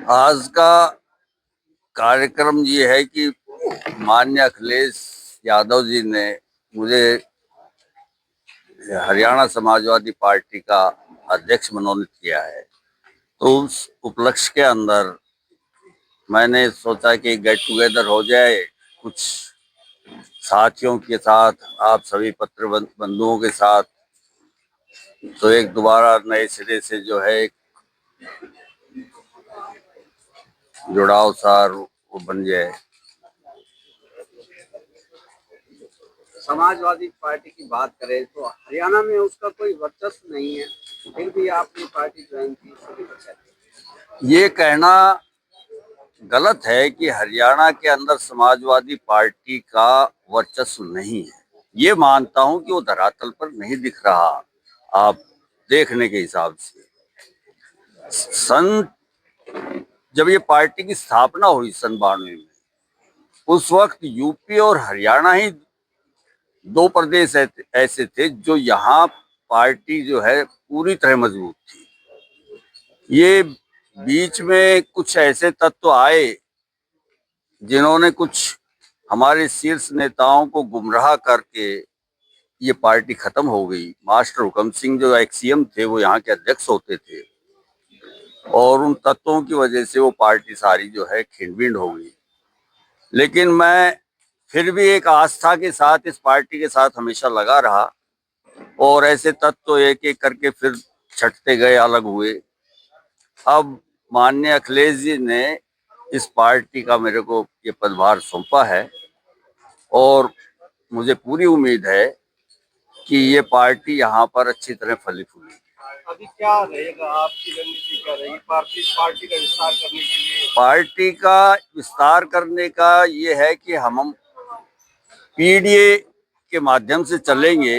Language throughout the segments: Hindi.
आज का कार्यक्रम ये है कि माननीय अखिलेश यादव जी ने मुझे हरियाणा समाजवादी पार्टी का अध्यक्ष मनोनीत किया है। तो उस उपलक्ष्य के अंदर मैंने सोचा कि गेट टुगेदर हो जाए कुछ साथियों के साथ, आप सभी पत्र बंधुओं के साथ, तो एक दोबारा नए सिरे से जो है एक जुड़ाव सा वो बन जाए। समाजवादी पार्टी की बात करें तो हरियाणा में उसका कोई वर्चस्व नहीं है, फिर भी आपने पार्टी ज्वाइन की। ये कहना गलत है कि हरियाणा के अंदर समाजवादी पार्टी का वर्चस्व नहीं है। ये मानता हूं कि वो धरातल पर नहीं दिख रहा। आप देखने के हिसाब से सन जब ये पार्टी की स्थापना हुई सन 92 में, उस वक्त यूपी और हरियाणा ही दो प्रदेश ऐसे थे जो यहाँ पार्टी जो है पूरी तरह मजबूत थी। ये बीच में कुछ ऐसे तत्व आए जिन्होंने कुछ हमारे शीर्ष नेताओं को गुमराह करके ये पार्टी खत्म हो गई। मास्टर हुकम सिंह जो एक्सीएम थे वो यहाँ के अध्यक्ष होते थे और उन तत्वों की वजह से वो पार्टी सारी जो है खिंडबिंड हो गई। लेकिन मैं फिर भी एक आस्था के साथ इस पार्टी के साथ हमेशा लगा रहा और ऐसे तत्व एक एक करके फिर छटते गए, अलग हुए। अब माननीय अखिलेश जी ने इस पार्टी का मेरे को ये पदभार सौंपा है और मुझे पूरी उम्मीद है कि ये पार्टी यहाँ पर अच्छी तरह फली फूली। अभी क्या रहेगा, आपकी रणनीति क्या रहेगी पार्टी का विस्तार करने के लिए? पार्टी का विस्तार करने का ये है कि हम पीडीए के माध्यम से चलेंगे।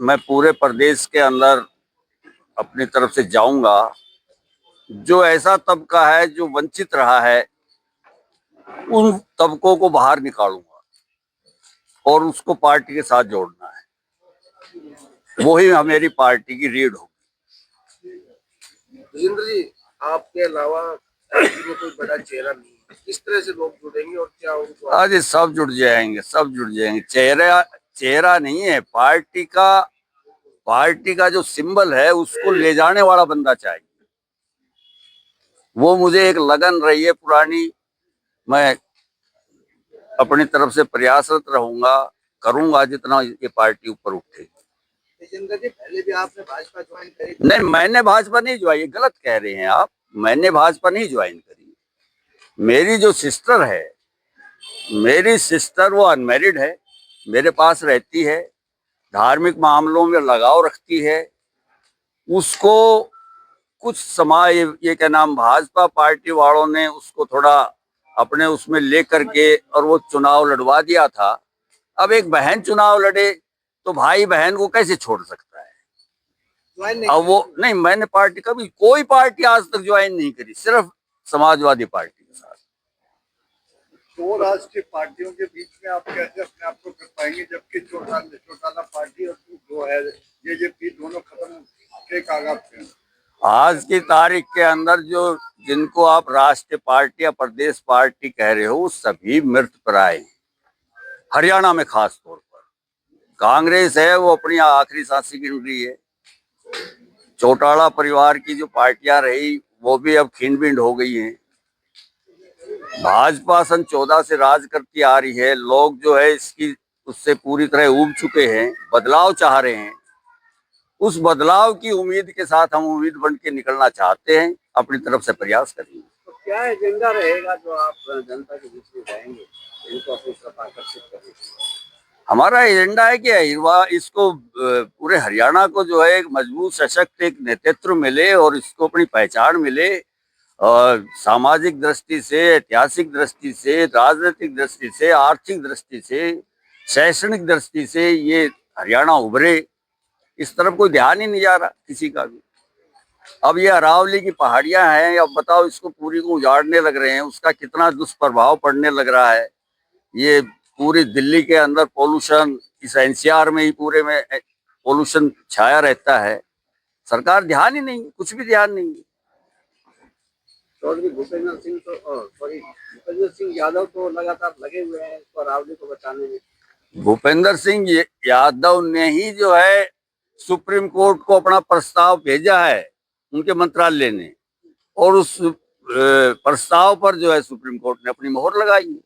मैं पूरे प्रदेश के अंदर अपनी तरफ से जाऊंगा। जो ऐसा तबका है जो वंचित रहा है उन तबकों को बाहर निकालूंगा और उसको पार्टी के साथ जोड़ना है। वही मेरी पार्टी की रीढ़ होगी। राजेंद्र जी, आपके अलावा पार्टी में कोई बड़ा चेहरा नहीं है, किस तरह से लोग जुड़ेंगे और क्या उनको? आज सब जुड़ जाएंगे, सब जुड़ जाएंगे। चेहरा नहीं है पार्टी का जो सिंबल है उसको ले जाने वाला बंदा चाहिए। वो मुझे एक लगन रही है पुरानी। मैं अपनी तरफ से प्रयासरत रहूंगा, करूंगा जितना ये पार्टी ऊपर उठे। पहले भी आपने भाजपा ज्वाइन करी? नहीं, मैंने भाजपा नहीं ज्वाइन, ये गलत कह रहे हैं आप। मैंने भाजपा नहीं ज्वाइन करी। मेरी जो सिस्टर है, मेरी सिस्टर वो अनमैरिड है, मेरे पास रहती है, धार्मिक मामलों में लगाव रखती है। उसको कुछ समाज ये क्या नाम भाजपा पार्टी वालों ने उसको थोड़ा अपने उसमें लेकर के और वो चुनाव लड़वा दिया था। अब एक बहन चुनाव लड़े तो भाई बहन को कैसे छोड़ सकता है? अब वो नहीं, मैंने पार्टी कभी कोई पार्टी आज तक ज्वाइन नहीं करी, सिर्फ समाजवादी पार्टी के साथ। दो राष्ट्रीय पार्टियों के बीच में आप कैसे अपने आप को कर पाएंगे, जबकि चौटाला पार्टी और जो है जेजेपी दोनों खत्म के कागज पे? आज की तारीख के अंदर जो जिनको आप राष्ट्रीय पार्टी या प्रदेश पार्टी कह रहे हो सभी मृतप्राय हैं। हरियाणा में खास तौर पर कांग्रेस है वो अपनी आखिरी सांसें गिन रही है। चौटाला परिवार की जो पार्टियां रही वो भी अब खिंड हो गई हैं। भाजपा सन 14 से राज करती आ रही है। लोग जो है इसकी उससे पूरी तरह ऊब चुके हैं, बदलाव चाह रहे हैं। उस बदलाव की उम्मीद के साथ हम उम्मीद बन के निकलना चाहते हैं, अपनी तरफ से प्रयास करेंगे। तो क्या एजेंडा रहेगा जो आप जनता के बीच में जाएंगे इनको अपनी तरफ आकर्षित करने के लिए? हमारा एजेंडा है कि इसको पूरे हरियाणा को जो है एक मजबूत सशक्त एक नेतृत्व मिले और इसको अपनी पहचान मिले। और सामाजिक दृष्टि से, ऐतिहासिक दृष्टि से, राजनीतिक दृष्टि से, आर्थिक दृष्टि से, शैक्षणिक दृष्टि से ये हरियाणा उभरे। इस तरफ कोई ध्यान ही नहीं जा रहा किसी का भी। अब ये अरावली की पहाड़ियां हैं, अब बताओ इसको पूरी को उजाड़ने लग रहे हैं, उसका कितना दुष्प्रभाव पड़ने लग रहा है। ये पूरी दिल्ली के अंदर पोल्यूशन, इस एनसीआर में ही पूरे में पोल्यूशन छाया रहता है। सरकार ध्यान ही नहीं, कुछ भी ध्यान नहीं। चौधरी भूपेंद्र सिंह तो भूपेंद्र सिंह यादव तो लगातार लगे हुए हैं इसको अरावली को बचाने में। भूपेंद्र सिंह यादव ने ही जो है सुप्रीम कोर्ट को अपना प्रस्ताव भेजा है उनके मंत्रालय ने, और उस प्रस्ताव पर जो है सुप्रीम कोर्ट ने अपनी मोहर लगाई है।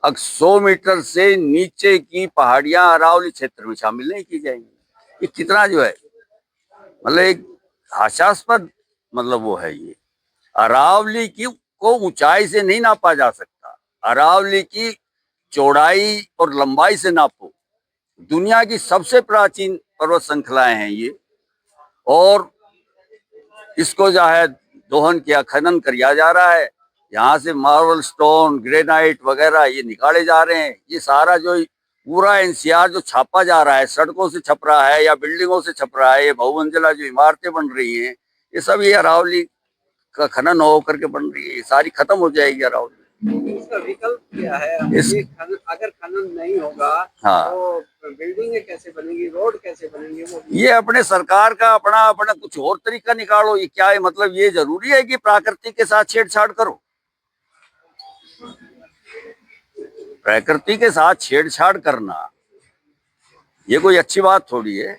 अब 100 मीटर से नीचे की पहाड़ियां अरावली क्षेत्र में शामिल नहीं की जाएंगी। ये कितना जो है मतलब एक हास्यास्पद मतलब वो है। ये अरावली की को ऊंचाई से नहीं नापा जा सकता, अरावली की चौड़ाई और लंबाई से नापो। दुनिया की सबसे प्राचीन पर्वत श्रृंखलाएं हैं ये, और इसको जो है दोहन किया, खनन किया जा रहा है। यहाँ से मार्बल स्टोन, ग्रेनाइट वगैरह ये निकाले जा रहे हैं। ये सारा जो पूरा एनसीआर जो छापा जा रहा है, सड़कों से छप रहा है या बिल्डिंगों से छप रहा है, ये बहुमंजिला जो इमारतें बन रही हैं, ये सब ये अरावली का खनन हो करके बन रही है। ये सारी खत्म हो जाएगी अरावली। इसका विकल्प क्या है? अगर खनन नहीं होगा हाँ, तो बिल्डिंगें कैसे बनेंगी, रोड कैसे बनेंगे? वो ये अपने सरकार का अपना कुछ और तरीका निकालो। ये क्या है मतलब, ये जरूरी है कि प्रकृति के साथ छेड़छाड़ करो? प्रकृति के साथ छेड़छाड़ करना ये कोई अच्छी बात थोड़ी है।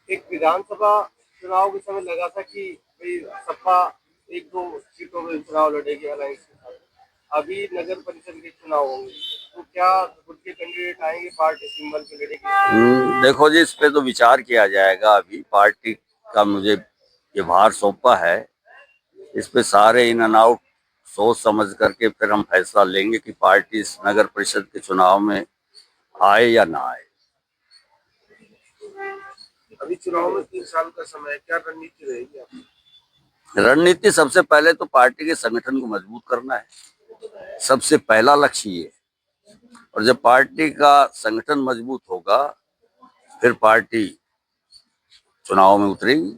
एक विधानसभा चुनाव के समय लगा था कि भाई सपा 1-2 सीटों में चुनाव लड़ेगी अलायंस के साथ। अभी नगर परिषद के चुनाव होंगे तो क्या खुद के कैंडिडेट आएंगे, पार्टी सिंबल पे लड़ेगी? देखो जी, इस पे तो विचार किया जाएगा। अभी पार्टी का मुझे ये भार सौंपा है, इस पे सारे इन एंड आउट सोच समझ करके फिर हम फैसला लेंगे कि पार्टी इस नगर परिषद के चुनाव में आए या ना आए। अभी चुनाव में 3 साल का समय है, क्या रणनीति रहेगी आपकी? रणनीति सबसे पहले तो पार्टी के संगठन को मजबूत करना है, सबसे पहला लक्ष्य ये। और जब पार्टी का संगठन मजबूत होगा फिर पार्टी चुनाव में उतरेगी।